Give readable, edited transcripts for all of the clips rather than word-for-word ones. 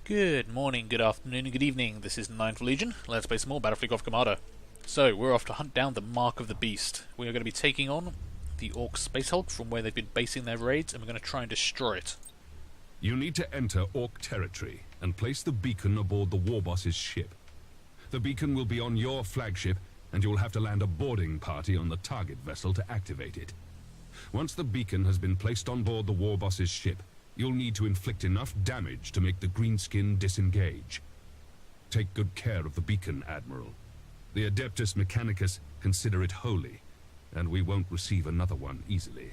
Good morning, good afternoon, and good evening. This is 9th Legion. Let's play some more Battlefleet Gothic Armada. So, we're off to hunt down the Mark of the Beast. We are going to be taking on the Orc Space Hulk from where they've been basing their raids, and we're going to try and destroy it. You need to enter Orc territory and place the beacon aboard the Warboss's ship. The beacon will be on your flagship, and you'll have to land a boarding party on the target vessel to activate it. Once the beacon has been placed on board the Warboss's ship, you'll need to inflict enough damage to make the greenskin disengage. Take good care of the beacon, Admiral. The Adeptus Mechanicus consider it holy, and we won't receive another one easily.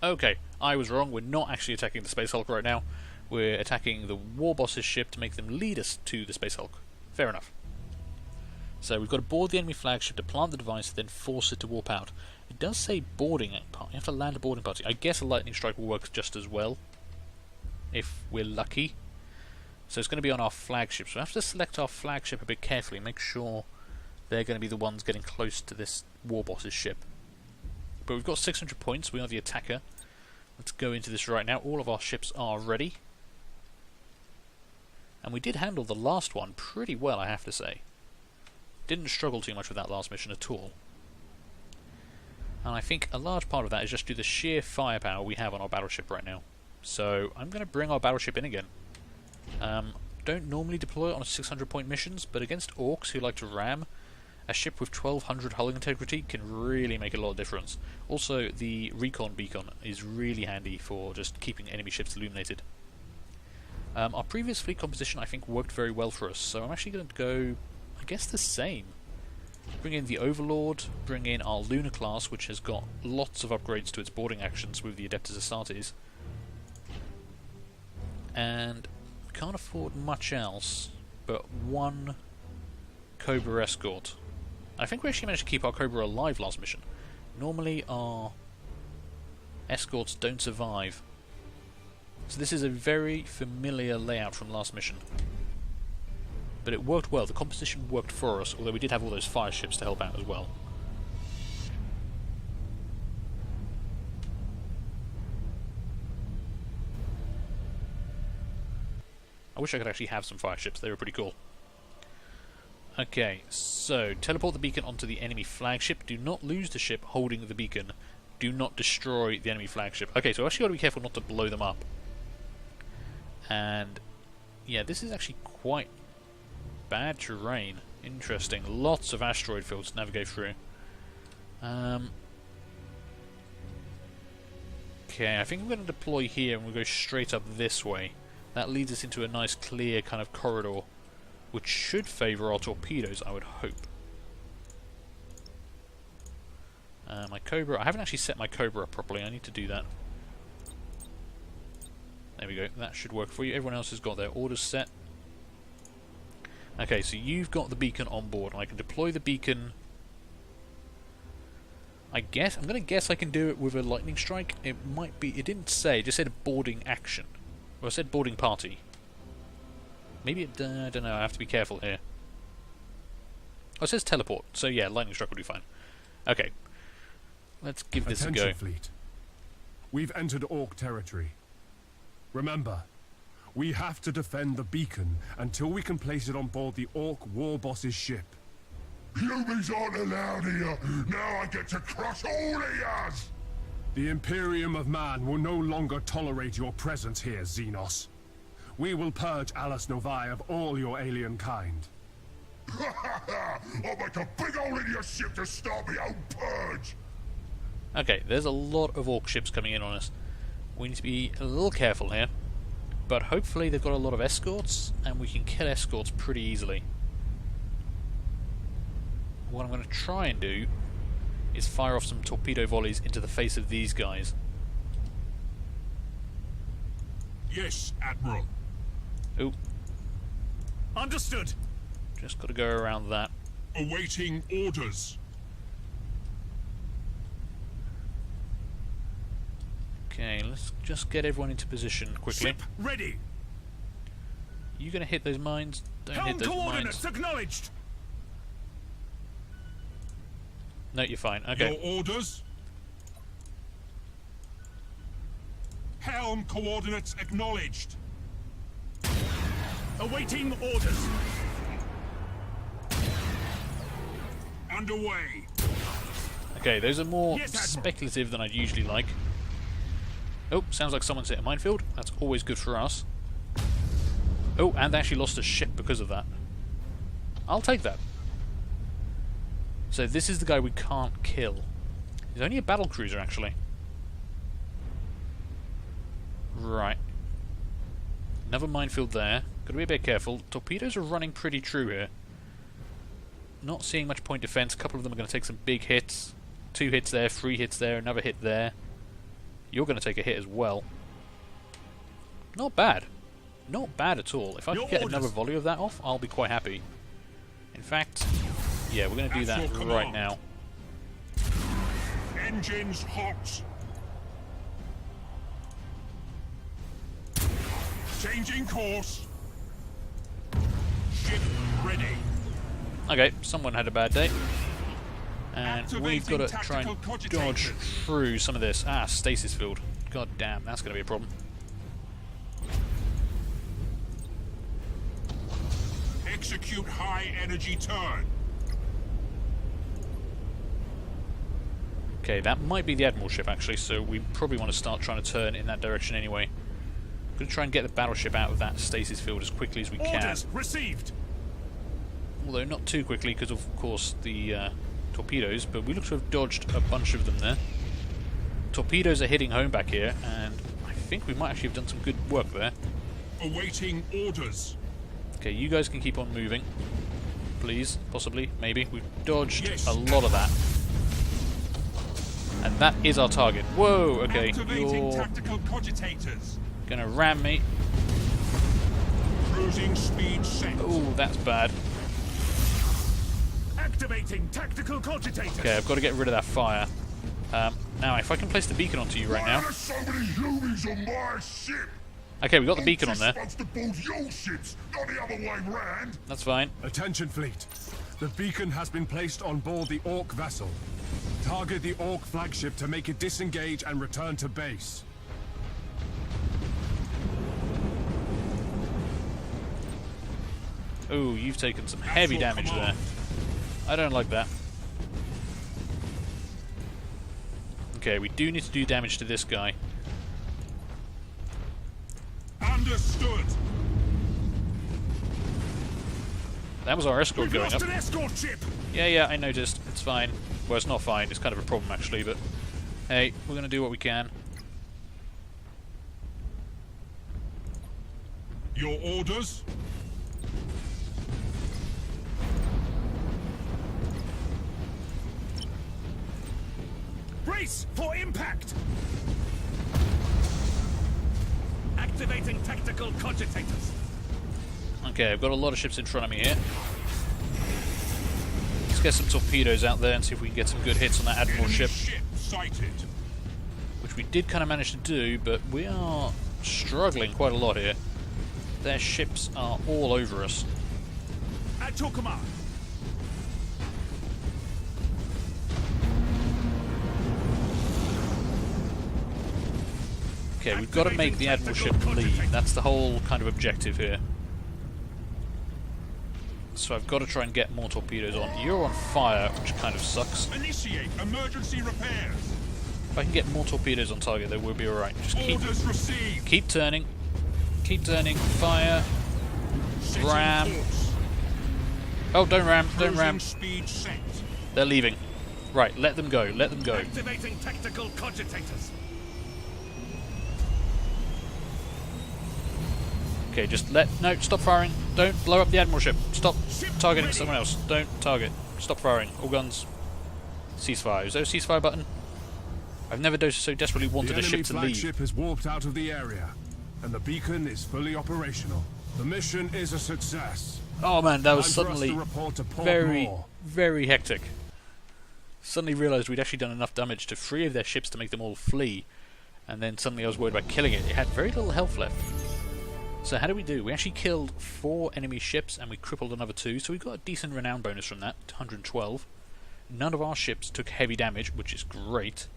Okay, I was wrong. We're not actually attacking the Space Hulk right now. We're attacking the Warboss's ship to make them lead us to the Space Hulk. Fair enough. So we've got to board the enemy flagship to plant the device, then force it to warp out. It does say boarding party. You have to land a boarding party. I guess a lightning strike will work just as well, if we're lucky. So it's going to be on our flagship. So we have to select our flagship a bit carefully. Make sure they're going to be the ones getting close to this Warboss's ship. But we've got 600 points. We are the attacker. Let's go into this right now. All of our ships are ready. And we did handle the last one pretty well, I have to say. Didn't struggle too much with that last mission at all. And I think a large part of that is just due to the sheer firepower we have on our battleship right now. So I'm going to bring our battleship in again. Don't normally deploy it on 600 point missions, but against orcs who like to ram, a ship with 1200 hull integrity can really make a lot of difference. Also, the recon beacon is really handy for just keeping enemy ships illuminated. Our previous fleet composition I think worked very well for us, so I'm actually going to go, I guess, the same. Bring in the Overlord, bring in our Lunar class, which has got lots of upgrades to its boarding actions with the Adeptus Astartes. And we can't afford much else but one Cobra escort. I think we actually managed to keep our Cobra alive last mission. Normally our escorts don't survive. So this is a very familiar layout from last mission. But it worked well. The composition worked for us, although we did have all those fire ships to help out as well. I wish I could actually have some fire ships. They were pretty cool. Okay, so teleport the beacon onto the enemy flagship. Do not lose the ship holding the beacon. Do not destroy the enemy flagship. Okay, so I actually got to be careful not to blow them up. And yeah, this is actually quite bad terrain. Interesting. Lots of asteroid fields to navigate through. Okay, I think I'm going to deploy here and we'll go straight up this way. That leads us into a nice clear kind of corridor, which should favour our torpedoes, I would hope. My Cobra, I haven't actually set my Cobra up properly, I need to do that. There we go, that should work for you. Everyone else has got their orders set. Okay, so you've got the beacon on board, and I can deploy the beacon. I'm going to guess I can do it with a lightning strike. It might be, it didn't say, it just said a boarding action. Well, I said boarding party. Maybe it, I don't know, I have to be careful here. Oh, it says teleport, so yeah, lightning strike will do fine. Okay, let's give this a go. Attention, fleet. We've entered Orc territory. Remember, we have to defend the beacon until we can place it on board the Orc Warboss's ship. Humans aren't allowed here! Now I get to crush all of yas! The Imperium of Man will no longer tolerate your presence here, Xenos. We will purge Alice Novae of all your alien kind. I'll make a big hole in your ship to start my own purge! Okay, there's a lot of orc ships coming in on us. We need to be a little careful here. But hopefully they've got a lot of escorts, and we can kill escorts pretty easily. What I'm going to try and do is fire off some torpedo volleys into the face of these guys. Yes, Admiral. Ooh. Understood. Just got to go around that. Awaiting orders. Okay, let's just get everyone into position quickly. Ship ready. You going to hit those mines? Don't hit Helm those coordinates mines. acknowledged. No, you're fine. Okay. Your orders? Helm coordinates acknowledged. Awaiting orders. Underway. Okay, those are more Yes, Admiral. speculative than I'd usually like. Oh, sounds like someone's hit a minefield. That's always good for us. Oh, and they actually lost a ship because of that. I'll take that. So this is the guy we can't kill. He's only a battle cruiser, actually. Right. Another minefield there. Gotta be a bit careful. Torpedoes are running pretty true here. Not seeing much point defense. A couple of them are going to take some big hits. 2 hits there, 3 hits there, another hit there. You're going to take a hit as well. Not bad. Not bad at all. If I can get another volley of that off, I'll be quite happy. In fact, yeah, we're going to do that right now. Engines hot. Changing course. Ship ready. Okay, someone had a bad day. And we've got to try and dodge through some of this. Ah, stasis field. God damn, that's going to be a problem. Execute high energy turn. Okay, that might be the Admiral ship actually, so we probably want to start trying to turn in that direction anyway. I'm going to try and get the battleship out of that stasis field as quickly as we can. Orders received. Although not too quickly because of course the torpedoes, but we look to have dodged a bunch of them there. Torpedoes are hitting home back here, and I think we might actually have done some good work there. Awaiting orders. Okay, you guys can keep on moving. Please, possibly, maybe. We've dodged a lot of that. And that is our target. Whoa, okay, Activating you're tactical cogitators. gonna ram me. Cruising speed set. Oh, that's bad. Activating tactical cogitators. Okay, I've got to get rid of that fire. Now, if I can place the beacon onto you right Why now. are there so many humans on my ship? Okay, we got the beacon on there. I'm supposed to board your ships, not the other way round. That's fine. Attention fleet. The beacon has been placed on board the Orc vessel. Target the Orc flagship to make it disengage and return to base. Oh, you've taken some heavy damage there. I don't like that. Okay, we do need to do damage to this guy. Understood. That was our escort going up. An escort ship. Yeah, I noticed. It's fine. Well, it's not fine. It's kind of a problem, actually, but... Hey, we're going to do what we can. Your orders? Brace for impact! Activating tactical cogitators. Okay, I've got a lot of ships in front of me here. Let's get some torpedoes out there and see if we can get some good hits on that Admiral ship. Ship sighted. Which we did kind of manage to do, but we are struggling quite a lot here. Their ships are all over us. At your command. Okay, we've got to make the Admiral ship leave. That's the whole kind of objective here. So I've got to try and get more torpedoes on. You're on fire, which kind of sucks. Initiate emergency repairs. If I can get more torpedoes on target, then we'll be alright. Just Orders received. keep turning. Keep turning. Fire. Setting Ram. course. Oh, don't ram. Don't Cruising ram. speed set. They're leaving. Right, let them go. Let them go. Activating tactical cogitators. Okay, just no, stop firing. Don't blow up the Admiral ship. Stop targeting someone else. Don't target. Stop firing. All guns. Ceasefire. Is there a ceasefire button? I've never so desperately wanted a ship to The enemy leave. flagship has warped out of the area, and the beacon is fully operational. The mission is a success. Oh man, that was Time for us suddenly to report to Port very, Moore. very hectic. Suddenly realised we'd actually done enough damage to 3 of their ships to make them all flee, and then suddenly I was worried about killing it. It had very little health left. So how did we do? We actually killed 4 enemy ships and we crippled another 2, so we got a decent renown bonus from that, 112. None of our ships took heavy damage, which is great.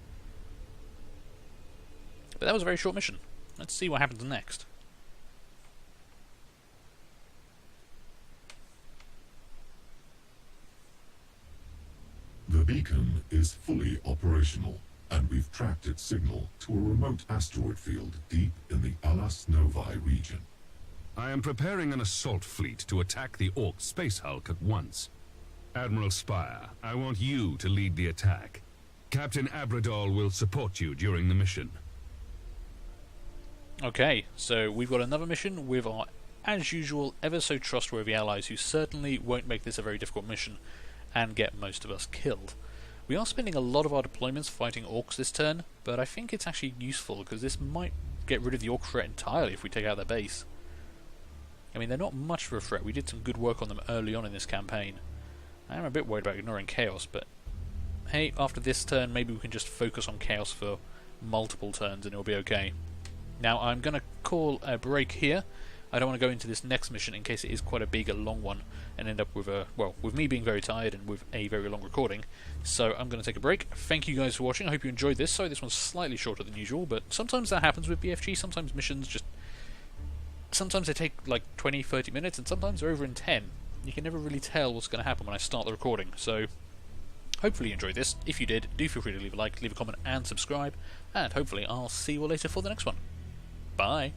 But that was a very short mission. Let's see what happens next. beacon is fully operational, and we've tracked its signal to a remote asteroid field deep in the Alas Novae region. I am preparing an assault fleet to attack the Orc space hulk at once. Admiral Spire, I want you to lead the attack. Captain Abradol will support you during the mission. Okay, so we've got another mission with our, as usual, ever so trustworthy allies who certainly won't make this a very difficult mission and get most of us killed. We are spending a lot of our deployments fighting orcs this turn, but I think it's actually useful because this might get rid of the orc threat entirely if we take out their base. I mean, they're not much of a threat. We did some good work on them early on in this campaign. I am a bit worried about ignoring chaos, but hey, after this turn maybe we can just focus on chaos for multiple turns and it'll be okay. Now I'm going to call a break here. I don't want to go into this next mission in case it is quite a big, long one and end up with with me being very tired and with a very long recording. So I'm going to take a break. Thank you guys for watching. I hope you enjoyed this. Sorry this one's slightly shorter than usual, but sometimes that happens with BFG. Sometimes missions sometimes they take like 20-30 minutes and sometimes they're over in 10. You can never really tell what's going to happen when I start the recording. So hopefully you enjoyed this. If you did, do feel free to leave a like, leave a comment and subscribe, and hopefully I'll see you all later for the next one. Bye!